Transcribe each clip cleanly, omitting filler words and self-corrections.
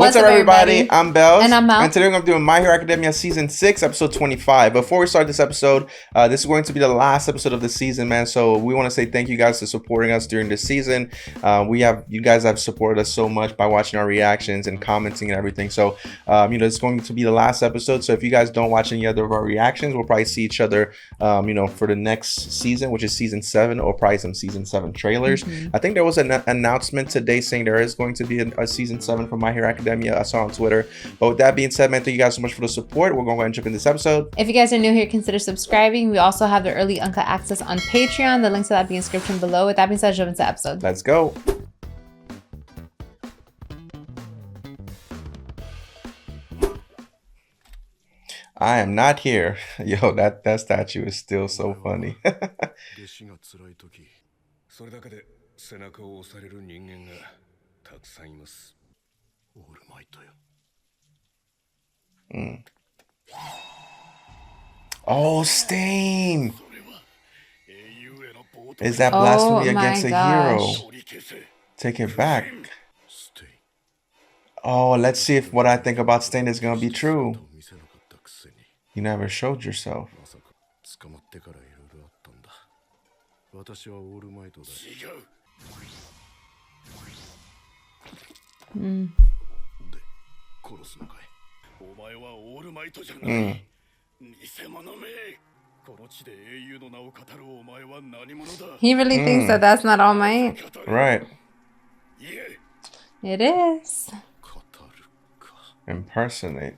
What's up, everybody? I'm Belz. And I'm Mel. And today we're going to be doing My Hero Academia Season 6, Episode 25. Before we start this episode, this is going to be the last episode of the season, man. So we want to say thank you guys for supporting us during this season. You guys have supported us so much by watching our reactions and commenting and everything. So, it's going to be the last episode. So if you guys don't watch any other of our reactions, we'll probably see each other, for the next season, which is Season 7, or probably some Season 7 trailers. I think there was an announcement today saying there is going to be a Season 7 for My Hero Academia. I saw on Twitter. But with that being said, man, thank you guys so much for the support. We're going to go ahead and jump in this episode. If you guys are new here, consider subscribing. We also have the early uncut access on Patreon. The links to that be in the description below. With that being said, jump into the episode. Let's go. I am not here. Yo, that statue is still so funny. Oh, Stain! Is that blasphemy against a hero? Take it back. Oh, let's see if what I think about Stain is gonna be true. You never showed yourself. He really thinks that that's not All Might. Right. It is. Impersonate.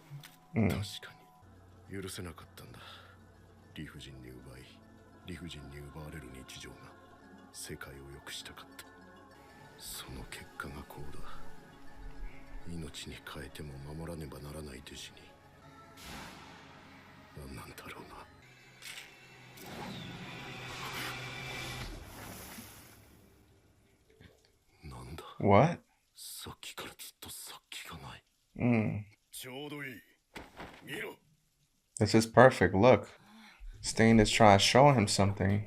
What? This is perfect. Look. Stain is trying to show him something.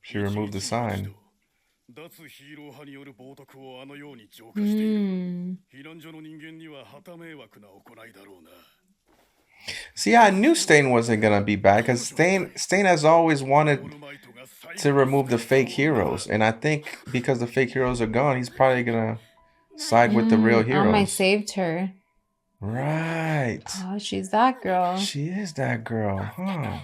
She removed the sign. See, I knew Stain wasn't gonna be bad because Stain has always wanted to remove the fake heroes, and I think because the fake heroes are gone, he's probably gonna side with the real heroes. All Might saved her. Right. Oh, she's that girl. She is that girl, huh?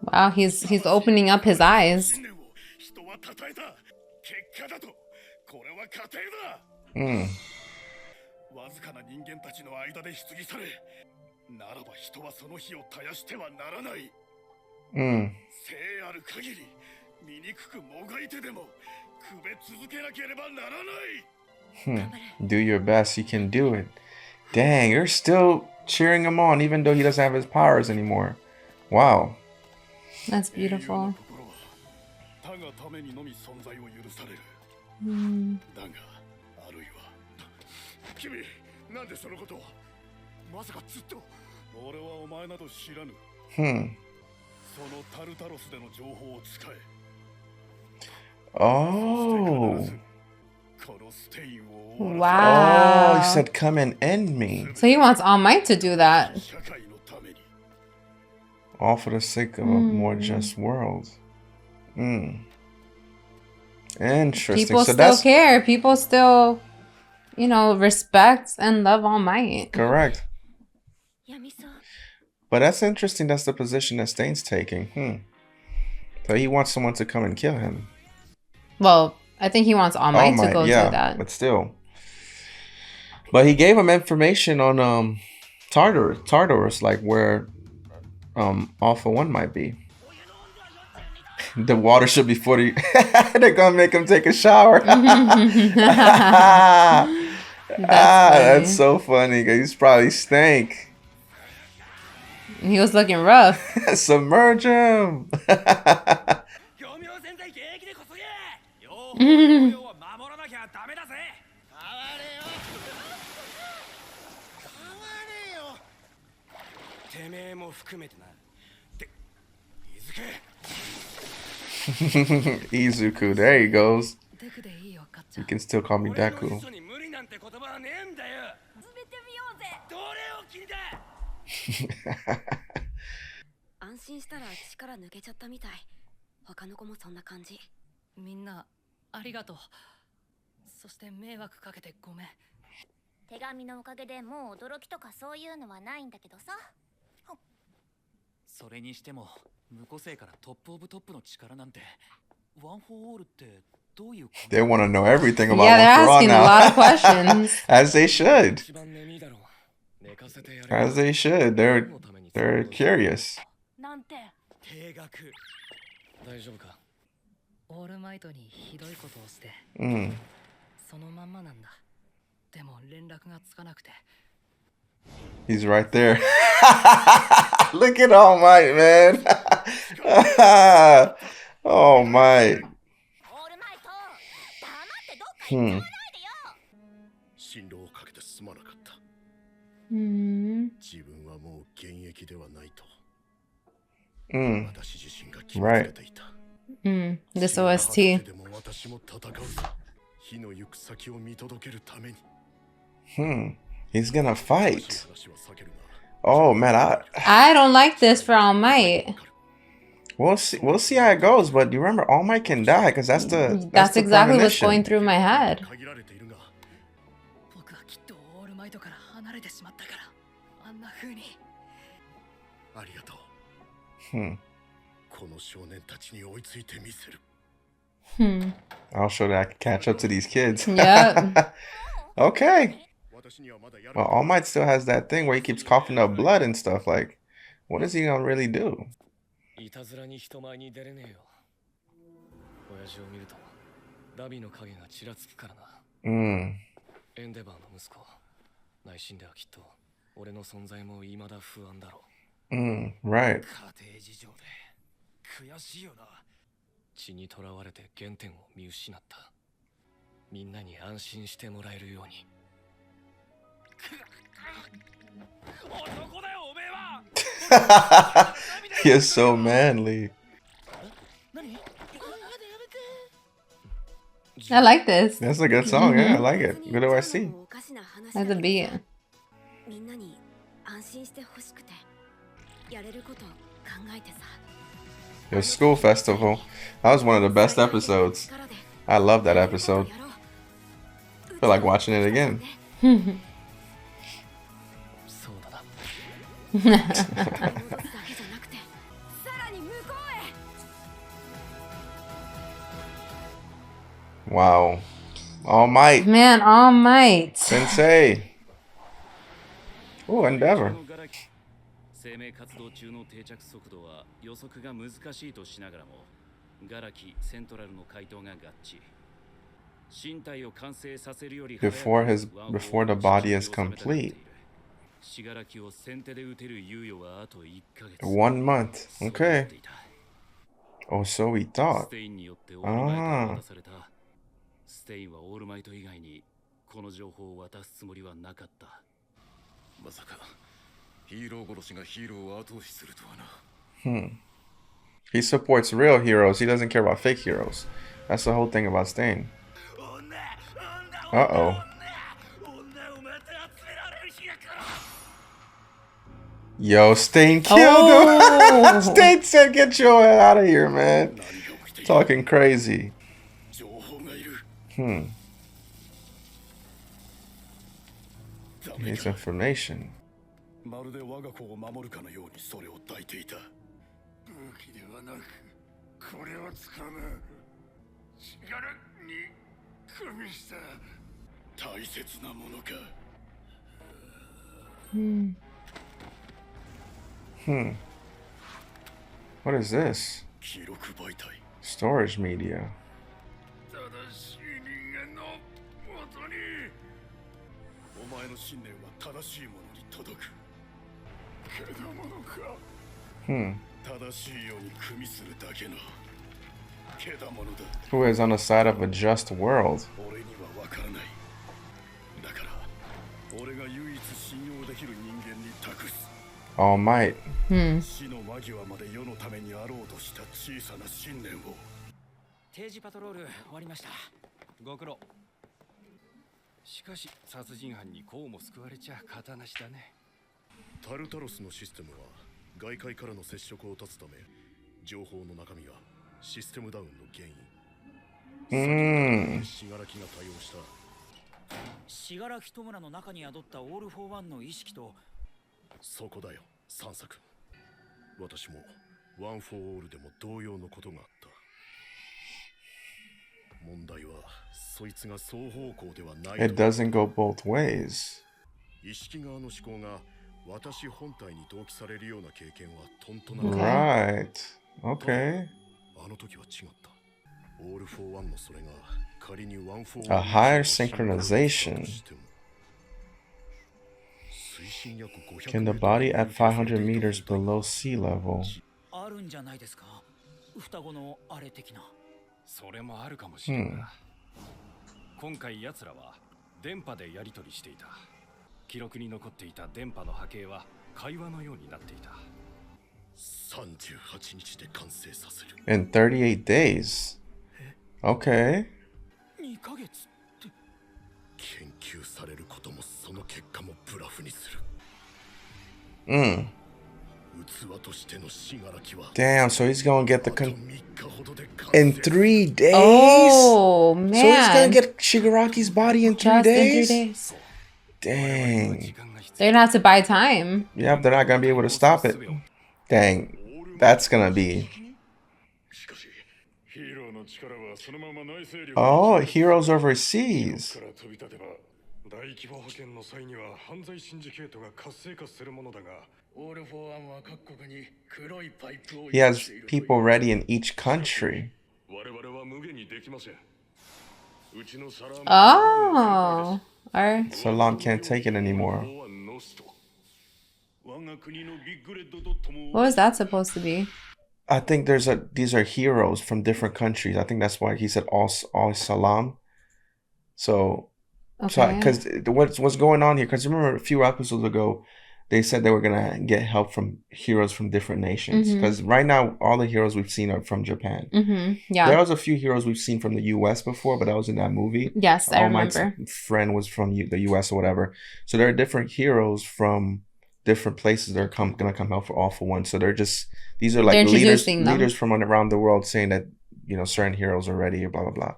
Wow, he's opening up his eyes. Do your best, you can do it. Dang, you're still cheering him on even though he doesn't have his powers anymore. Wow. That's beautiful. Oh. Wow. Oh, he said come and end me. So he wants All Might to do that. All for the sake of a more just world. Interesting. People so still care. People still, respect and love All Might. Correct. But that's interesting. That's the position that Stain's taking. So he wants someone to come and kill him. Well, I think he wants All Might to go do that. But still. But he gave him information on Tartarus, like where All for One might be. The water should be 40. They're gonna make him take a shower. That's so funny. He's probably stank. He was looking rough. Submerge him. Izuku, there he goes. You can still call me Deku. They want to know everything about Yeah, they're One For All asking a now. lot of questions. As they should. As they should. They're curious. Mm. He's right there. Look at All Might, man. Oh my. Hmm. Mm. Right. This OST. He's gonna fight. Oh man, I don't like this for All Might. We'll see how it goes, but you remember All Might can die because that's the exactly what's premonition. going through my head. I'll show that I can catch up to these kids. Yep. Okay. Well, All Might still has that thing where he keeps coughing up blood and stuff. Like, what is he gonna really do? Right. He is so manly. I like this. That's a good song. Yeah, I like it. Good OST. That's a beat. Your school festival. That was one of the best episodes. I love that episode. I feel like watching it again. Wow. All Might. Man, All Might. Sensei. Oh, Endeavor. Before the body is complete. 1 month. Okay. Oh, so he thought. Ah. He supports real heroes. He doesn't care about fake heroes. That's the whole thing about Stain. Uh-oh. Yo, Stain killed him. Stain said, get your head out of here, man. Talking crazy. Needs information. What is this? Storage media. Who is on the side of a just world? All Might. 定時パトロール終わりました。ご苦労。しかし殺人犯にこうも救われちゃ型なしだね。タルタロスのシステムは外界からの接触を断つため、情報の中身がシステムダウンの原因。死柄木が対応した。死柄木弔の中に宿ったオール・フォー・ワンの意識と。そこだよ、三作。私もワン・フォー・オールでも同様のことがあった。問題はそいつが双方向ではない。It doesn't go both ways. 意識側の思考が私本体に同期されるような経験はとんとなく。Right. Okay. あの時は違った。オール・フォー・ワンのそれが仮にワン・フォー・ A higher synchronization. Can the body at 500 meters below sea level? あるんじゃないですか。双子のあれ的な。それもあるかもしれない。今回奴らは電波でやり取りしていた。記録に残っていた電波の波形は会話のようになっていた。38日で完成させる。In 38 days. Okay. 2ヶ月って。研究されることもその結果もブラフにする。Damn, so he's gonna get the in 3 days? Oh, man. So he's gonna get Shigaraki's body in 3 Just days? in 3 days. Dang. They're gonna have to buy time. Yep, they're not gonna be able to stop it. Dang. That's gonna be... Oh, heroes overseas. He has people ready in each country. Oh. Alright. Salam can't take it anymore. What was that supposed to be? I think these are heroes from different countries. I think that's why he said all salam. So, because what's going on here? Because remember a few episodes ago, they said they were gonna get help from heroes from different nations. Because right now, all the heroes we've seen are from Japan. Yeah, there was a few heroes we've seen from the U.S. before, but that was in that movie. Yes, I remember. My friend was from the U.S. or whatever. So there are different heroes from different places that are gonna come help for All for One. So these are like leaders from around the world saying that, you know, certain heroes are ready or blah blah blah.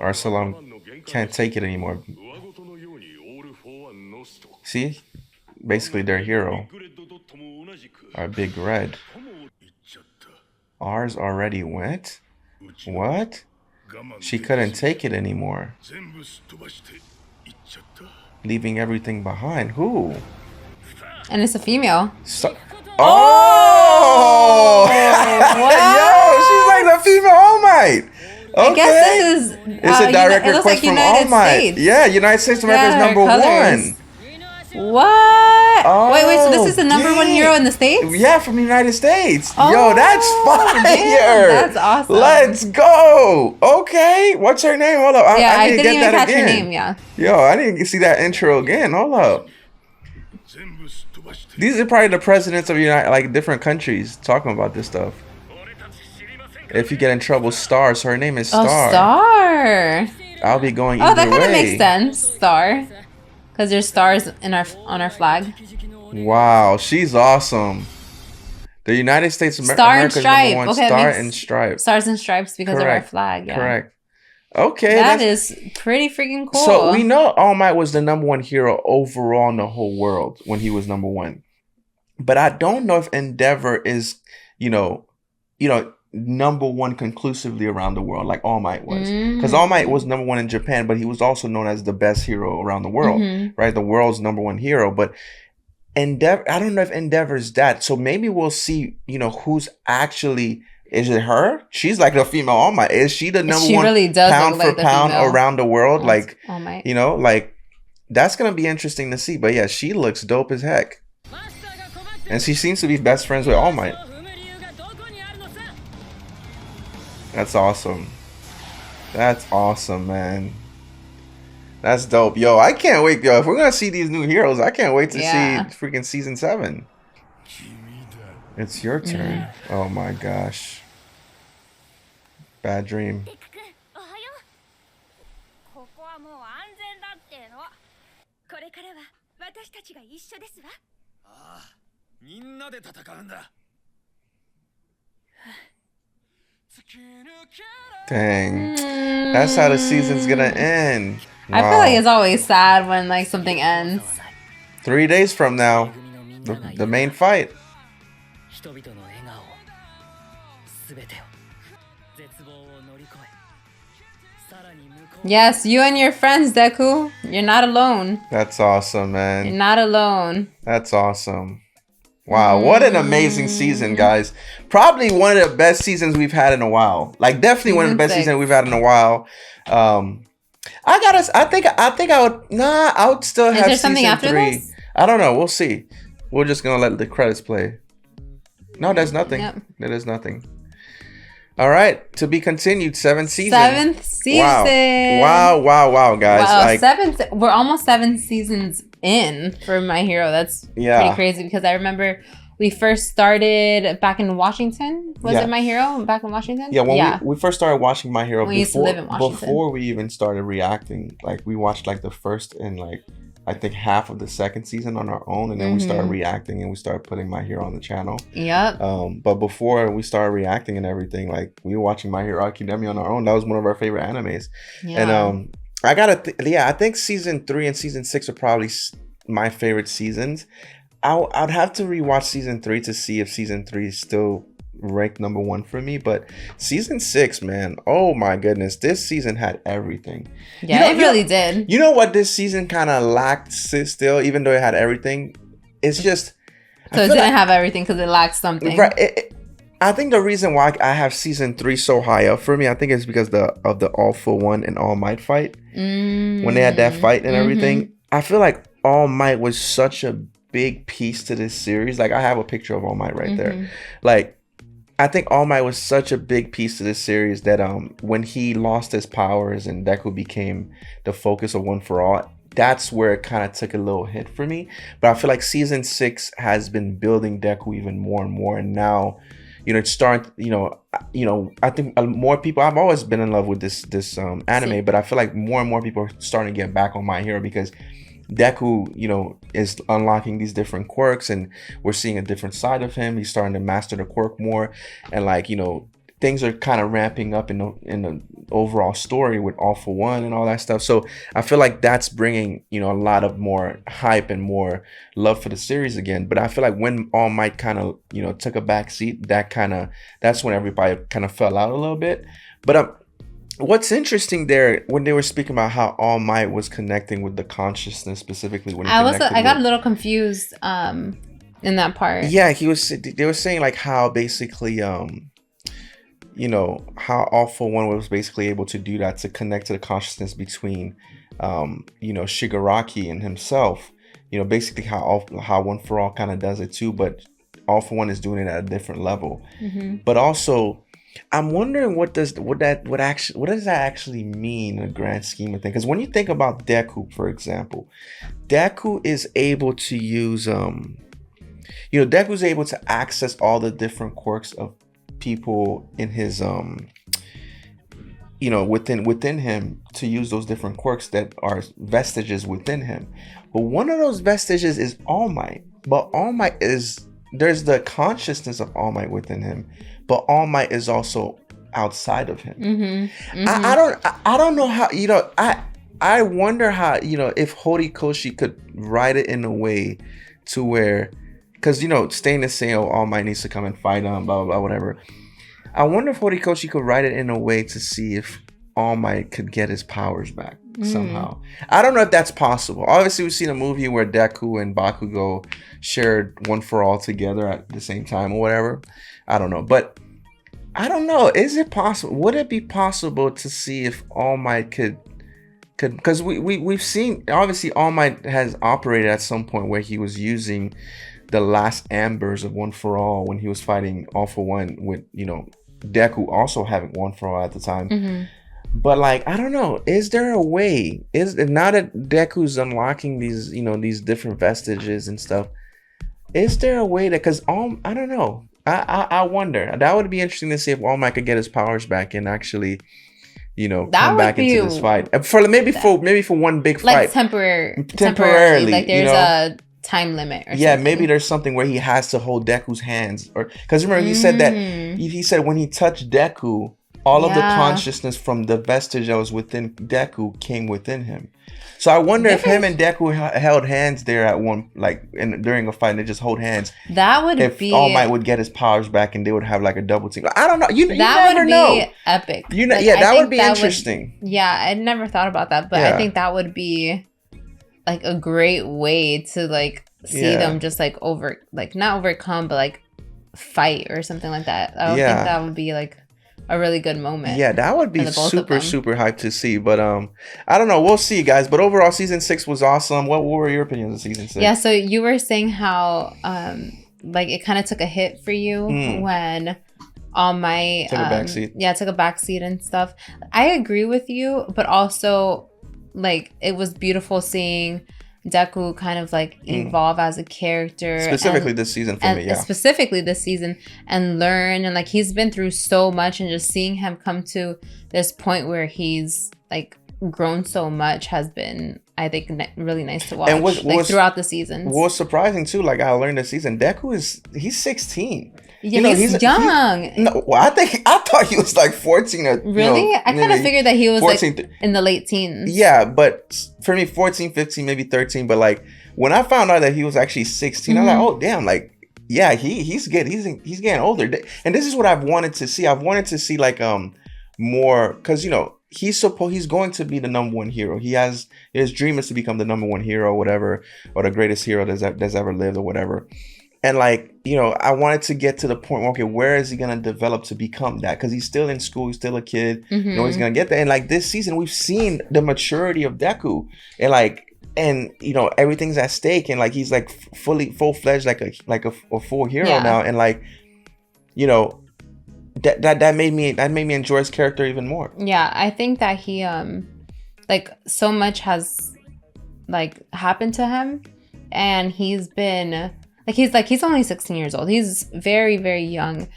Our Salam can't take it anymore. See? Basically their hero. Our big red. Ours already went? What? She couldn't take it anymore. Leaving everything behind. Who? And it's a female. Oh! Yo, she's like the female All Might. Okay. I guess this is it's a direct request like from All Might. Yeah, United States of America is number one. What? Oh, wait, so this is the number one hero in the States? Yeah, from the United States. Oh, yo, that's fire. Damn, that's awesome. Let's go. Okay. What's her name? Hold up. Yeah, I need to didn't get even that catch again. her name, yeah. Yo, I need to see that intro again. Hold up. These are probably the presidents of different countries talking about this stuff. If you get in trouble, Star. So her name is Star. Oh, Star. I'll be going either way. Oh, that kind of makes sense. Star. Because there's stars on our flag. Wow, she's awesome. The United States of America is number one. Okay, Star and Stripe. Stars and Stripes because of our flag. Yeah. Correct. Okay. That is pretty freaking cool. So we know All Might was the number one hero overall in the whole world when he was number one. But I don't know if Endeavor is, you know, number one conclusively around the world like All Might was. Because All Might was number one in Japan, but he was also known as the best hero around the world, right? The world's number one hero. But Endeavor, I don't know if Endeavor's that. So maybe we'll see, you know, who's actually, is it her? She's like the female All Might. Is she the number one really does pound for pound around the world? Like, All Might. You know, like that's going to be interesting to see. But yeah, she looks dope as heck. And she seems to be best friends with All Might. That's awesome. That's awesome, man. That's dope. Yo, I can't wait, yo. If we're gonna see these new heroes, I can't wait to see freaking season 7. It's your turn. Oh my gosh. Bad dream. デク君おはよう。ここはもう安全だっての。これからは私たちが一緒ですわ。ああ、みんなで戦うんだ。 Dang. That's how the season's gonna end. I feel like Wow. it's always sad when like something ends. 3 days from now, the main fight. 人々の笑顔を全てを絶望を乗り越えさらに向こう Yes, you and your friends, Deku. You're not alone. That's awesome, You're man. not alone. That's awesome. Wow, what an amazing season, guys. Probably one of the best seasons we've had in a while. Like definitely one of the best Season seasons we've had in a while. I think I would still have there something season after 3. this? I don't know. We'll see. We're just gonna let the credits play. No, there's nothing. Yep. There is nothing. All right, to be continued. 7th season. 7th season. Wow, guys. Wow, Like, we're almost 7 seasons in for My Hero. That's Yeah. pretty crazy because I remember we first started back in Washington. Was Yeah. it My Hero back in Washington? yeah, when we first started watching My Hero, We used to live in Washington. before we even started reacting, like we watched like the first and like I think half of the second season on our own, and then we started reacting and we started putting My Hero on the channel. Yep. But before we started reacting and everything, like we were watching My Hero Academia on our own. That was one of our favorite animes. Yeah. And I think season 3 and season 6 are probably my favorite seasons. I'd have to rewatch season 3 to see if season 3 is still ranked number 1 for me. But season 6, man, oh my goodness, this season had everything. Yeah, it really did. You know what this season kind of lacked still, even though it had everything? It's just... So it didn't have everything because it lacked something. Right. I think the reason why I have season 3 so high up for me, I think it's because of the All for One and All Might fight. When they had that fight and everything, I feel like All Might was such a big piece to this series. Like I have a picture of All Might right there. Like I think All Might was such a big piece to this series that when he lost his powers and Deku became the focus of One for All, that's where it kind of took a little hit for me. But I feel like season 6 has been building Deku even more and more, and now, you know, it's starting. I think more people. I've always been in love with this anime, but I feel like more and more people are starting to get back on My Hero because Deku, you know, is unlocking these different quirks, and we're seeing a different side of him. He's starting to master the quirk more, and like, you know, things are kind of ramping up in the overall story with All for One and all that stuff. So I feel like that's bringing, you know, a lot of more hype and more love for the series again. But I feel like when All Might kind of, you know, took a back seat, that's when everybody kind of fell out a little bit. But what's interesting there, when they were speaking about how All Might was connecting with the consciousness specifically, when I got a little confused in that part. Yeah, they were saying like how basically you know, how All for One was basically able to do that, to connect to the consciousness between you know, Shigaraki and himself. You know, basically how One for All kind of does it too, but All for One is doing it at a different level. But also, I'm wondering what does that actually mean in a grand scheme of things? Because when you think about Deku, for example, Deku is able to use you know, Deku's able to access all the different quirks of people in his you know, within him, to use those different quirks that are vestiges within him. But one of those vestiges is All Might. But All Might there's the consciousness of All Might within him, but All Might is also outside of him. I don't know how, you know, I wonder how, you know, if Horikoshi could write it in a way to where, because, you know, staying the same, All Might needs to come and fight him, blah, blah, blah, whatever. I wonder if Horikoshi could write it in a way to see if All Might could get his powers back somehow. I don't know if that's possible. Obviously, we've seen a movie where Deku and Bakugo shared One for All together at the same time or whatever. I don't know. But I don't know. Is it possible? Would it be possible to see if All Might could, because we've seen, obviously All Might has operated at some point where he was using the last ambers of One for All when he was fighting All for One with, you know, Deku also having One for All at the time. But like, I don't know, is there a way, now that Deku's unlocking these, you know, these different vestiges and stuff, Is there a way that, because I don't know. I wonder. That would be interesting to see if All Might could get his powers back and actually, you know, That come would back into be- this fight. For maybe for one big Like fight. temporarily. Like you there's know? a time limit or Yeah, something. maybe there's something where he has to hold Deku's hands, or because remember he said that he said when he touched Deku, all of the Yeah. consciousness from the vestige that was within Deku came within him. So I wonder if him and Deku held hands there at one, like during a fight, and they just hold hands. That would If be All Might would get his powers back, and they would have like a double team. I don't know. You that never would be know. epic. You know, Like, yeah, I that think would be interesting. Yeah, I never thought about that, but I Yeah. think that would be like a great way to like see Yeah. them just like not overcome, but like fight or something like that. I would Yeah. think that would be like a really good moment. Yeah, that would be for the both of them. super hyped to see. But I don't know. We'll see, guys. But overall, season 6 was awesome. What were your opinions of season 6? Yeah, so you were saying how like it kind of took a hit for you when All Might Took a backseat. Yeah, took a backseat and stuff. I agree with you, but also like it was beautiful seeing Deku kind of like evolve as a character, Specifically and, this season for and me, yeah. specifically this season, and learn, and like he's been through so much, and just seeing him come to this point where he's like grown so much has been, I think, really nice to watch. And what throughout the seasons. What was surprising too, like I learned this season, Deku he's 16. Yeah, You know, he's young. No, well, I thought he was like 14 or Really? I kind of maybe figured that he was 14. like in the late teens. Yeah, but for me 14, 15, maybe 13, but like when I found out that he was actually 16, I was like, oh damn, like yeah, he's getting older. And this is what I've wanted to see. I've wanted to see like more, cuz you know, he's going to be the #1 hero. His dream is to become the #1 hero, whatever, or the greatest hero that's ever lived or whatever. And like, you know, I wanted to get to the point where, okay, where is he going to develop to become that? Because he's still in school. He's still a kid. You know, he's going to get there. And like this season, we've seen the maturity of Deku. And you know, everything's at stake. And like, he's like full-fledged, like a full hero now. And like, you know, that made me enjoy his character even more. Yeah, I think that he like so much has like happened to him, and he's been he's only 16 years old. He's very, very young,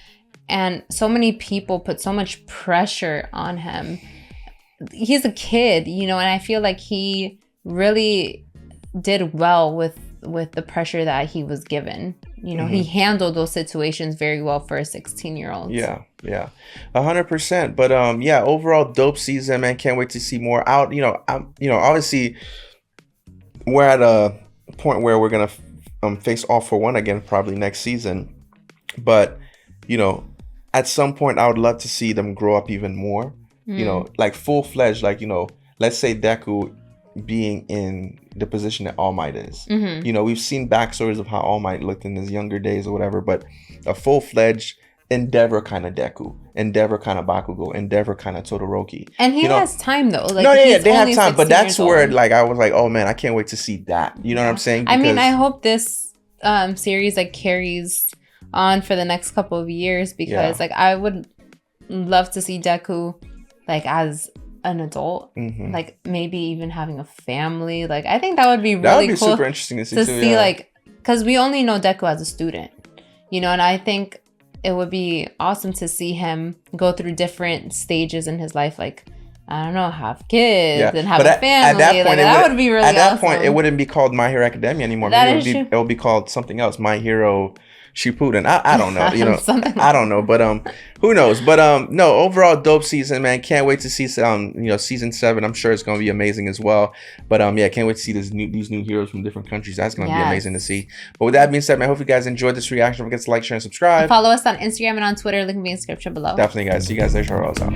and so many people put so much pressure on him. He's a kid, you know, and I feel like he really did well with the pressure that he was given. You know, he handled those situations very well for a 16-year-old. Yeah, 100%. But yeah, overall dope season, man. Can't wait to see more out. You know, obviously we're at a point where we're gonna face All For One again probably next season. But you know, at some point I would love to see them grow up even more. You know, like full-fledged. Like, you know, let's say Deku being in the position that All Might is. You know, we've seen backstories of how All Might looked in his younger days or whatever, but a full-fledged Endeavor kind of Deku, Endeavor kind of Bakugo, Endeavor kind of Todoroki. And he you know, has time though. Like, they have time, but 16 that's years where old. like I was like, oh man, I can't wait to see that. You know what I'm saying? I mean, Because- I hope this series like carries on for the next couple of years, because like I would love to see Deku like as an adult, like maybe even having a family. Like I think that would be really that would be cool super interesting to see too. like, because we only know Deku as a student, you know, and I think it would be awesome to see him go through different stages in his life, like I don't know, have kids and have a family. At that point, that would be really at that awesome. point, it wouldn't be called My Hero Academia anymore. That Maybe is true. it would be called something else. My Hero Shippuden. I don't know. You know, Something like I don't know. But who knows? But no, overall dope season, man. Can't wait to see you know, season 7. I'm sure it's gonna be amazing as well. But yeah, can't wait to see these new heroes from different countries. That's gonna be amazing to see. But with that being said, man, I hope you guys enjoyed this reaction. Don't forget to like, share, and subscribe. Follow us on Instagram and on Twitter. Link in the description below. Definitely, guys. See you guys later. Charles out.